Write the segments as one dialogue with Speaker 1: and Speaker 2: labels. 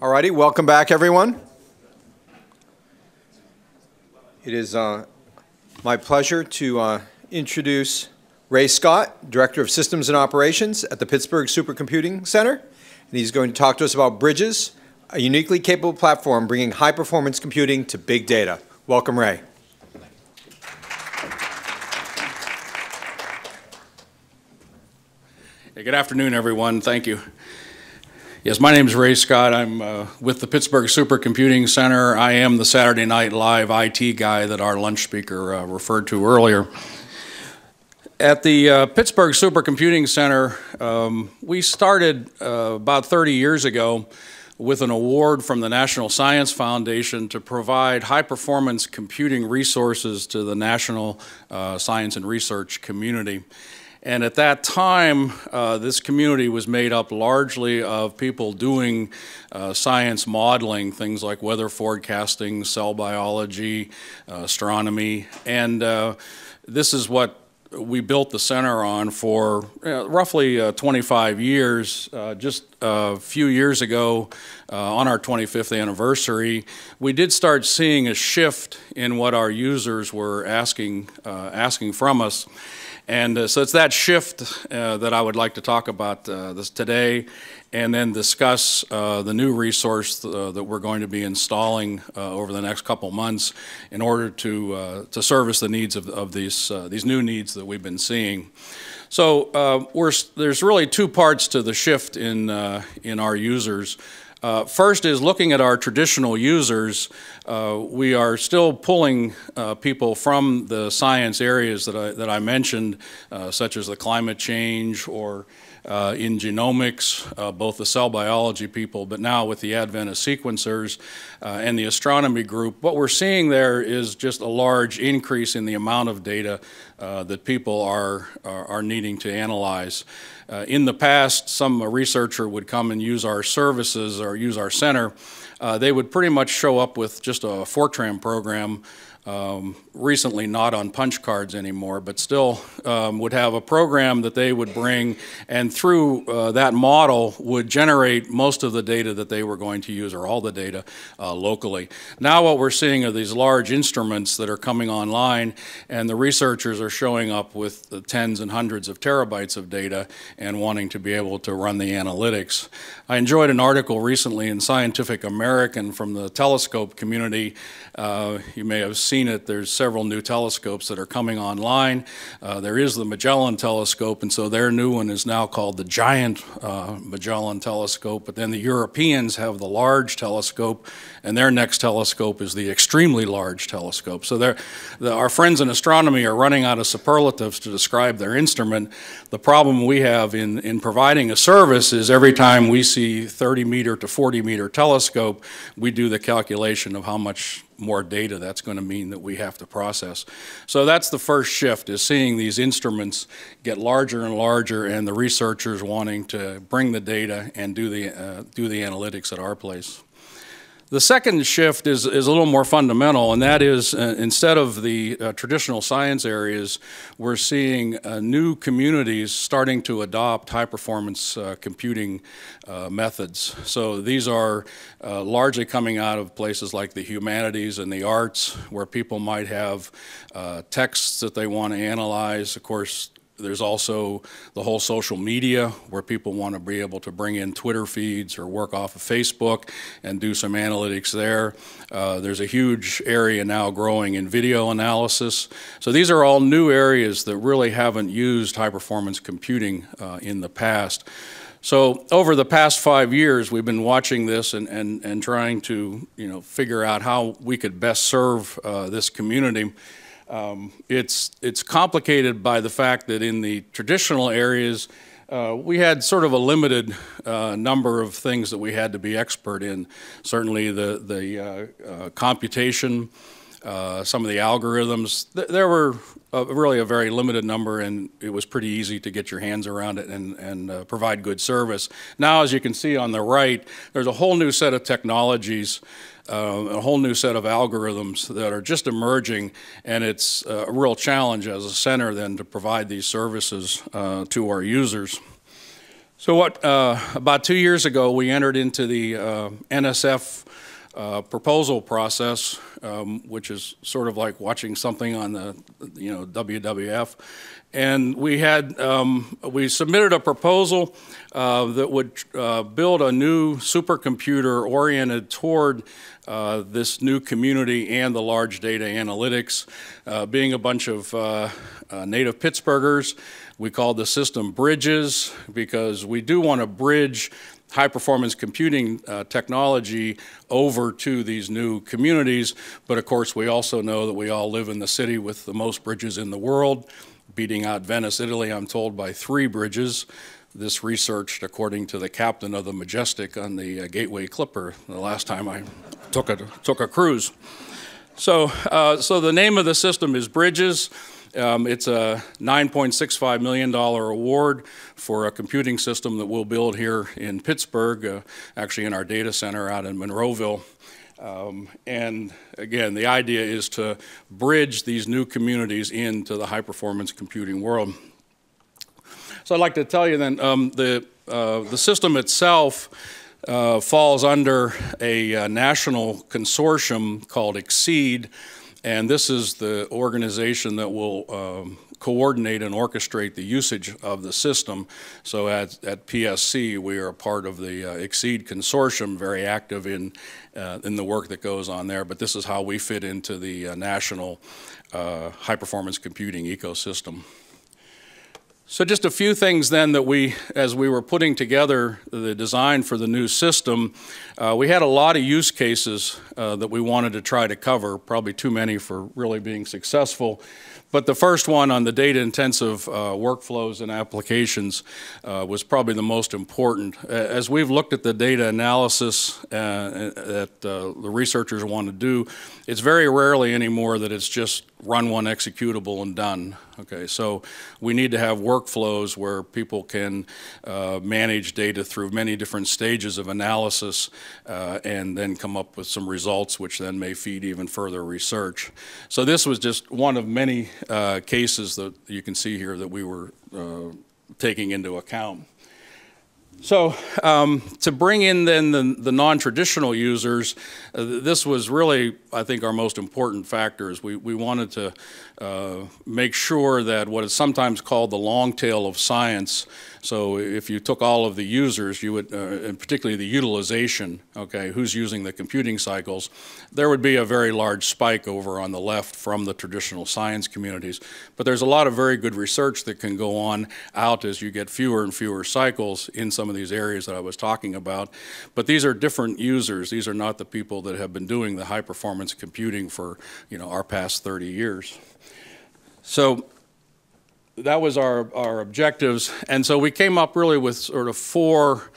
Speaker 1: Alrighty, welcome back, everyone. It is my pleasure to introduce Ray Scott, Director of Systems and Operations at the Pittsburgh Supercomputing Center. And he's going to talk to us about Bridges, a uniquely capable platform bringing high-performance computing to big data. Welcome, Ray.
Speaker 2: Hey, good afternoon, everyone. Thank you. Yes, my name is Ray Scott. I'm with the Pittsburgh Supercomputing Center. I am the Saturday Night Live IT guy that our lunch speaker referred to earlier. At the Pittsburgh Supercomputing Center, we started about 30 years ago with an award from the National Science Foundation to provide high-performance computing resources to the national science and research community. And at that time, this community was made up largely of people doing science modeling, things like weather forecasting, cell biology, astronomy, and this is what we built the center on for roughly 25 years. Just a few years ago, on our 25th anniversary, we did start seeing a shift in what our users were asking from us. And so it's that shift that I would like to talk about this today, and then discuss the new resource that we're going to be installing over the next couple months in order to service the needs of these new needs that we've been seeing. So there's really two parts to the shift in our users. First is looking at our traditional users. We are still pulling people from the science areas that I mentioned, such as the climate change or in genomics, both the cell biology people, but now with the advent of sequencers and the astronomy group, what we're seeing there is just a large increase in the amount of data that people are needing to analyze. In the past, some researcher would come and use our services or use our center. They would pretty much show up with just a Fortran program, recently not on punch cards anymore, but still would have a program that they would bring, and through that model would generate most of the data that they were going to use, or all the data, locally. Now what we're seeing are these large instruments that are coming online, and the researchers are showing up with the tens and hundreds of terabytes of data and wanting to be able to run the analytics. I enjoyed an article recently in Scientific American from the telescope community. You may have seen it. There's several new telescopes that are coming online. There is the Magellan telescope, and so their new one is now called the Giant Magellan telescope. But then the Europeans have the large telescope, and their next telescope is the extremely large telescope. So our friends in astronomy are running out of superlatives to describe their instrument. The problem we have in providing a service is every time we see 30-meter to 40-meter telescope, we do the calculation of how much more data that's going to mean that we have to process. So that's the first shift, is seeing these instruments get larger and larger, and the researchers wanting to bring the data and do the analytics at our place. The second shift is a little more fundamental, and that is instead of the traditional science areas, we're seeing new communities starting to adopt high-performance computing methods. So these are largely coming out of places like the humanities and the arts, where people might have texts that they want to analyze. Of course, there's also the whole social media, where people want to be able to bring in Twitter feeds or work off of Facebook and do some analytics there. There's a huge area now growing in video analysis. So these are all new areas that really haven't used high-performance computing in the past. So over the past 5 years, we've been watching this and trying to figure out how we could best serve this community. It's complicated by the fact that in the traditional areas, we had sort of a limited number of things that we had to be expert in. Certainly the computation, some of the algorithms. There were really a very limited number, and it was pretty easy to get your hands around it and provide good service. Now, as you can see on the right, there's a whole new set of technologies, a whole new set of algorithms that are just emerging, and it's a real challenge as a center then to provide these services to our users. So about 2 years ago, we entered into the NSF proposal process, which is sort of like watching something on the WWF. And we submitted a proposal that would build a new supercomputer oriented toward this new community and the large data analytics. Being a bunch of native Pittsburghers, we called the system Bridges because we do want to bridge high-performance computing technology over to these new communities. But of course, we also know that we all live in the city with the most bridges in the world, beating out Venice, Italy, I'm told, by 3 bridges. This researched according to the captain of the Majestic on the Gateway Clipper the last time I took a cruise. So the name of the system is Bridges. It's a $9.65 million award for a computing system that we'll build here in Pittsburgh, actually in our data center out in Monroeville. And again, the idea is to bridge these new communities into the high-performance computing world. So I'd like to tell you then, the system itself falls under a national consortium called Exceed, and this is the organization that will coordinate and orchestrate the usage of the system. So at PSC, we are a part of the Exceed consortium, very active in the work that goes on there, but this is how we fit into the national high-performance computing ecosystem. So just a few things then that as we were putting together the design for the new system, we had a lot of use cases that we wanted to try to cover, probably too many for really being successful. But the first one on the data-intensive workflows and applications was probably the most important. As we've looked at the data analysis that the researchers want to do, it's very rarely anymore that it's just run one executable and done. Okay, so we need to have workflows where people can manage data through many different stages of analysis and then come up with some results which then may feed even further research. So this was just one of many cases that you can see here that we were taking into account. So to bring in then the non-traditional users, this was really, I think, our most important factors. We wanted to make sure that what is sometimes called the long tail of science, so if you took all of the users, you would, and particularly the utilization, okay, who's using the computing cycles, there would be a very large spike over on the left from the traditional science communities. But there's a lot of very good research that can go on out as you get fewer and fewer cycles in some of these areas that I was talking about. But these are different users. These are not the people that have been doing the high performance computing for, our past 30 years. So that was our objectives, and so we came up really with sort of 4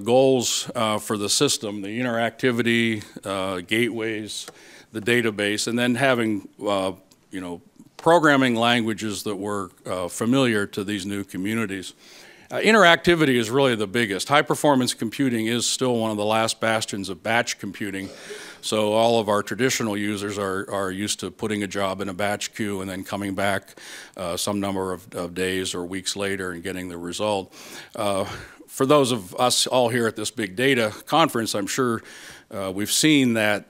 Speaker 2: goals for the system: the interactivity, gateways, the database, and then having programming languages that were familiar to these new communities. Interactivity is really the biggest. High-performance computing is still one of the last bastions of batch computing. So all of our traditional users are used to putting a job in a batch queue and then coming back some number of days or weeks later and getting the result. For those of us all here at this big data conference, I'm sure we've seen that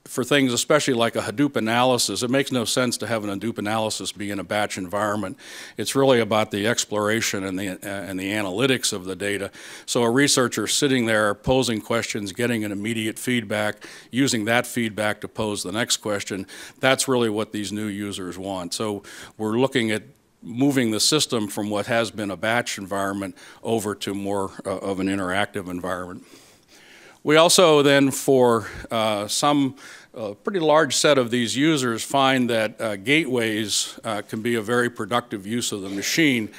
Speaker 2: for things, especially like a Hadoop analysis, it makes no sense to have an Hadoop analysis be in a batch environment. It's really about the exploration and the analytics of the data. So a researcher sitting there posing questions, getting an immediate feedback, using that feedback to pose the next question, that's really what these new users want. So we're looking at moving the system from what has been a batch environment over to more of an interactive environment. We also then, for some pretty large set of these users, find that gateways can be a very productive use of the machine.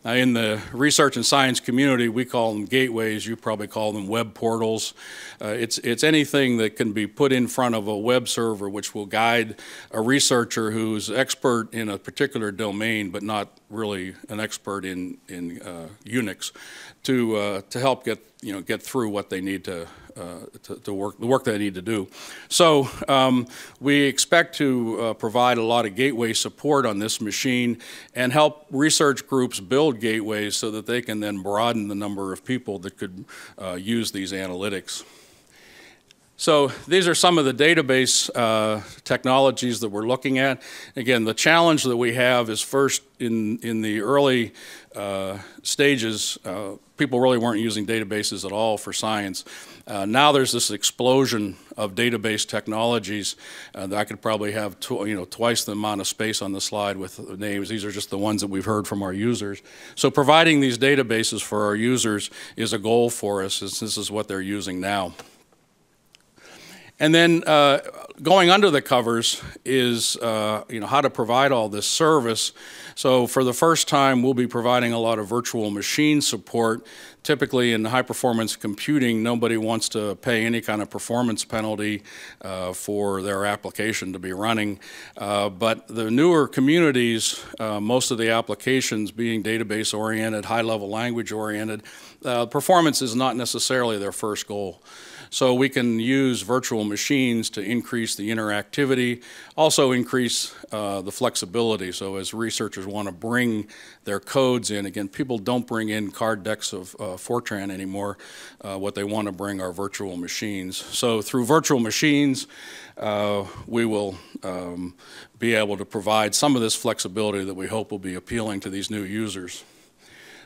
Speaker 2: In the research and science community, we call them gateways. You probably call them web portals. It's anything that can be put in front of a web server which will guide a researcher who's expert in a particular domain but not really an expert in Unix to help get through what they need to the work they need to do. So we expect to provide a lot of gateway support on this machine and help research groups build gateways so that they can then broaden the number of people that could use these analytics. So these are some of the database technologies that we're looking at. Again, the challenge that we have is first in the early stages, people really weren't using databases at all for science. Now there's this explosion of database technologies that I could probably have twice the amount of space on the slide with the names. These are just the ones that we've heard from our users. So providing these databases for our users is a goal for us, since this is what they're using now. And then going under the covers is how to provide all this service. So for the first time, we'll be providing a lot of virtual machine support. Typically in high performance computing, nobody wants to pay any kind of performance penalty for their application to be running. But the newer communities, most of the applications being database oriented, high level language oriented, performance is not necessarily their first goal. So we can use virtual machines to increase the interactivity, also increase the flexibility. So as researchers want to bring their codes in, again, people don't bring in card decks of Fortran anymore. What they want to bring are virtual machines. So through virtual machines, we will be able to provide some of this flexibility that we hope will be appealing to these new users.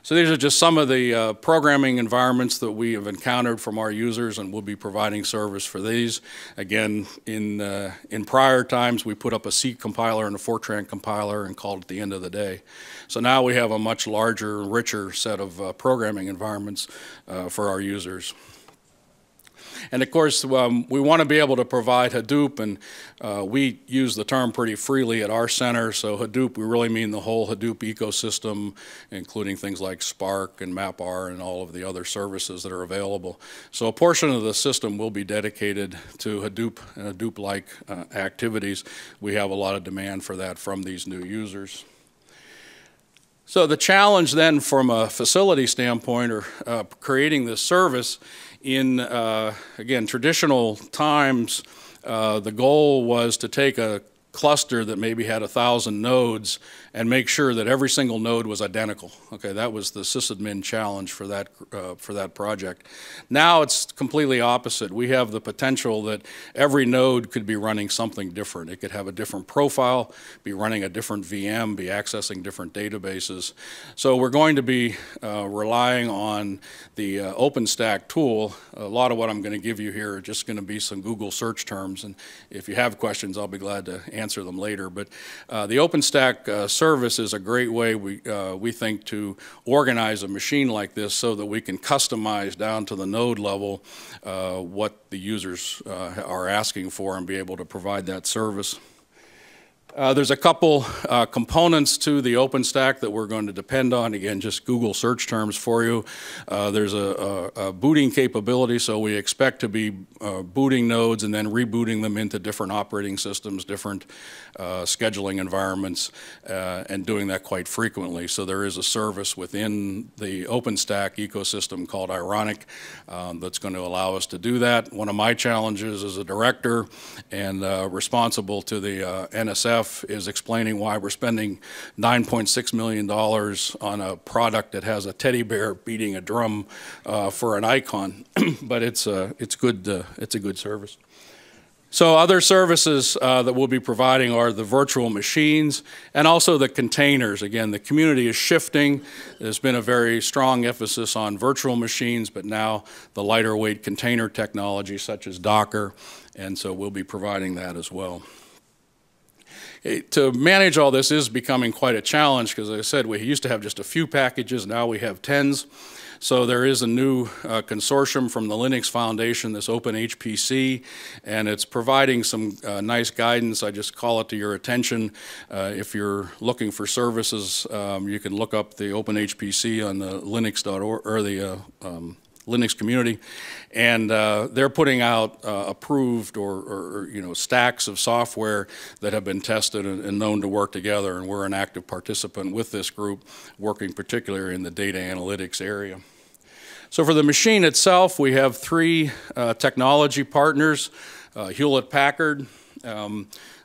Speaker 2: So these are just some of the programming environments that we have encountered from our users, and we'll be providing service for these. Again, in prior times, we put up a C compiler and a Fortran compiler and called it the end of the day. So now we have a much larger, richer set of programming environments for our users. And of course, we want to be able to provide Hadoop, and we use the term pretty freely at our center. So Hadoop, we really mean the whole Hadoop ecosystem, including things like Spark and MapR and all of the other services that are available. So a portion of the system will be dedicated to Hadoop and Hadoop-like activities. We have a lot of demand for that from these new users. So the challenge then from a facility standpoint, or creating this service, in, again, traditional times, the goal was to take a cluster that maybe had 1,000 nodes and make sure that every single node was identical. Okay, that was the sysadmin challenge for that project. Now it's completely opposite. We have the potential that every node could be running something different. It could have a different profile, be running a different VM, be accessing different databases. So we're going to be relying on the OpenStack tool. A lot of what I'm going to give you here are just going to be some Google search terms, and if you have questions, I'll be glad to answer them later. But the OpenStack service is a great way, we think, to organize a machine like this so that we can customize down to the node level what the users are asking for and be able to provide that service. There's a couple components to the OpenStack that we're going to depend on. Again, just Google search terms for you. There's a booting capability, so we expect to be booting nodes and then rebooting them into different operating systems, different scheduling environments, and doing that quite frequently. So there is a service within the OpenStack ecosystem called Ironic that's going to allow us to do that. One of my challenges as a director and responsible to the NSF is explaining why we're spending $9.6 million on a product that has a teddy bear beating a drum for an icon, but it's a good service. So other services that we'll be providing are the virtual machines and also the containers. Again, the community is shifting. There's been a very strong emphasis on virtual machines, but now the lighter weight container technology such as Docker, and so we'll be providing that as well. To manage all this is becoming quite a challenge because, as I said, we used to have just a few packages. Now we have tens. So there is a new consortium from the Linux Foundation, this OpenHPC, and it's providing some nice guidance. I just call it to your attention. If you're looking for services, you can look up the OpenHPC on the Linux.org or the Linux community, and they're putting out approved or stacks of software that have been tested and known to work together, and we're an active participant with this group, working particularly in the data analytics area. So for the machine itself, we have three technology partners, Hewlett-Packard.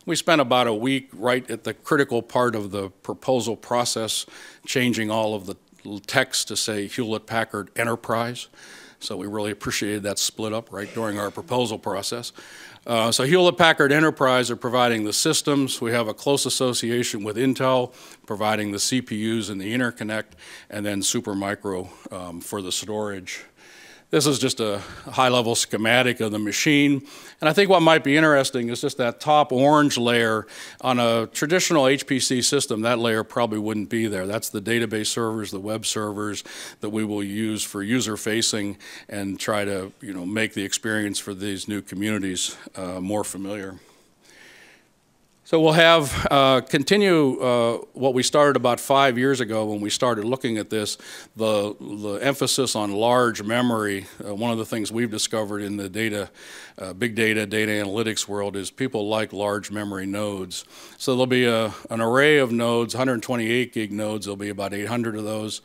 Speaker 2: We spent about a week right at the critical part of the proposal process, changing all of the text to say Hewlett-Packard Enterprise. So we really appreciated that split up right during our proposal process. So Hewlett-Packard Enterprise are providing the systems. We have a close association with Intel, providing the CPUs and the interconnect, and then Supermicro for the storage. This is just a high-level schematic of the machine. And I think what might be interesting is just that top orange layer. On a traditional HPC system, that layer probably wouldn't be there. That's the database servers, the web servers that we will use for user-facing and try to make the experience for these new communities more familiar. So we'll have continue what we started about 5 years ago when we started looking at this, the emphasis on large memory. One of the things we've discovered in the big data analytics world is people like large memory nodes. So there'll be an array of nodes, 128 gig nodes, there'll be about 800 of those.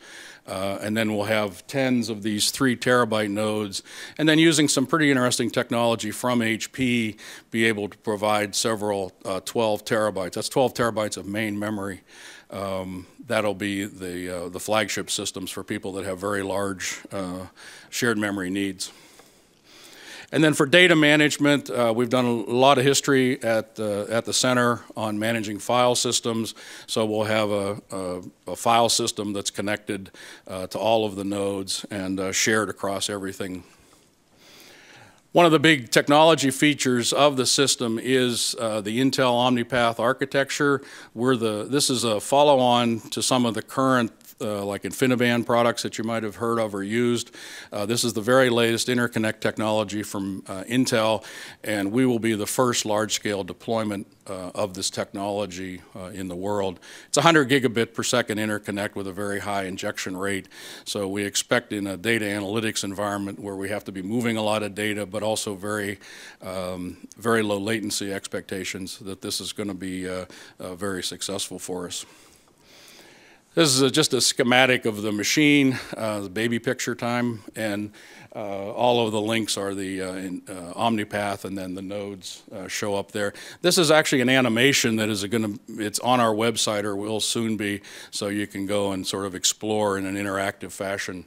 Speaker 2: And then we'll have tens of these 3 terabyte nodes. And then using some pretty interesting technology from HP, be able to provide several 12 terabytes. That's 12 terabytes of main memory. That'll be the flagship systems for people that have very large shared memory needs. And then for data management, we've done a lot of history at the center on managing file systems. So we'll have a file system that's connected to all of the nodes and shared across everything. One of the big technology features of the system is the Intel OmniPath architecture. This is a follow-on to some of the current like InfiniBand products that you might have heard of or used. This is the very latest interconnect technology from Intel, and we will be the first large-scale deployment of this technology in the world. It's 100 gigabit per second interconnect with a very high injection rate, so we expect in a data analytics environment where we have to be moving a lot of data, but also very low latency expectations, that this is going to be very successful for us. This is just a schematic of the machine, the baby picture time, and all of the links are the OmniPath, and then the nodes show up there. This is actually an animation that is it's on our website, or will soon be, so you can go and sort of explore in an interactive fashion.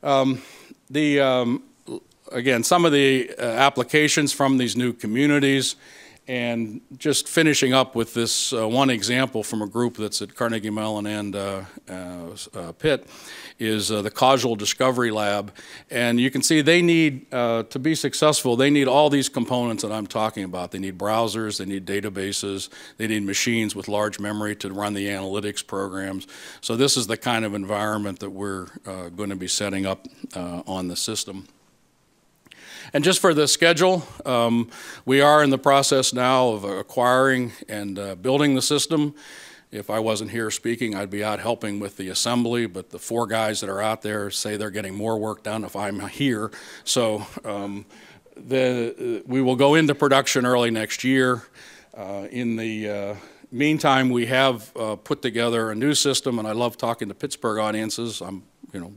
Speaker 2: Again, some of the applications from these new communities. And just finishing up with this one example from a group that's at Carnegie Mellon and Pitt is the Causal Discovery Lab. And you can see they need, to be successful, they need all these components that I'm talking about. They need browsers, they need databases, they need machines with large memory to run the analytics programs. So this is the kind of environment that we're going to be setting up on the system. And just for the schedule, we are in the process now of acquiring and building the system. If I wasn't here speaking, I'd be out helping with the assembly, but the 4 guys that are out there say they're getting more work done if I'm here. So we will go into production early next year. In the meantime, we have put together a new system, and I love talking to Pittsburgh audiences.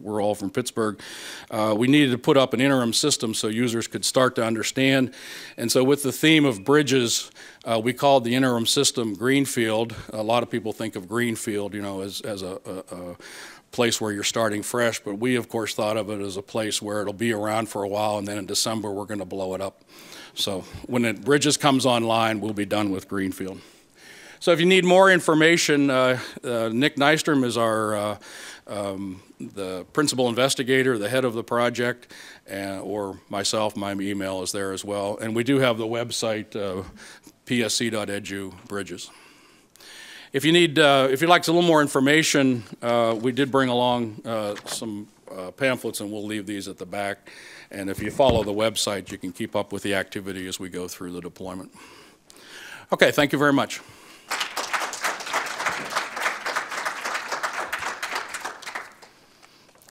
Speaker 2: We're all from Pittsburgh. We needed to put up an interim system so users could start to understand. And so with the theme of bridges, we called the interim system Greenfield. A lot of people think of Greenfield, as a place where you're starting fresh, but we, of course, thought of it as a place where it'll be around for a while, and then in December, we're going to blow it up. So when bridges comes online, we'll be done with Greenfield. So if you need more information, Nick Nystrom is our the principal investigator, the head of the project, or myself, my email is there as well. And we do have the website, psc.edu bridges. If you need, if you'd like a little more information, we did bring along some pamphlets, and we'll leave these at the back. And if you follow the website, you can keep up with the activity as we go through the deployment. Okay, thank you very much.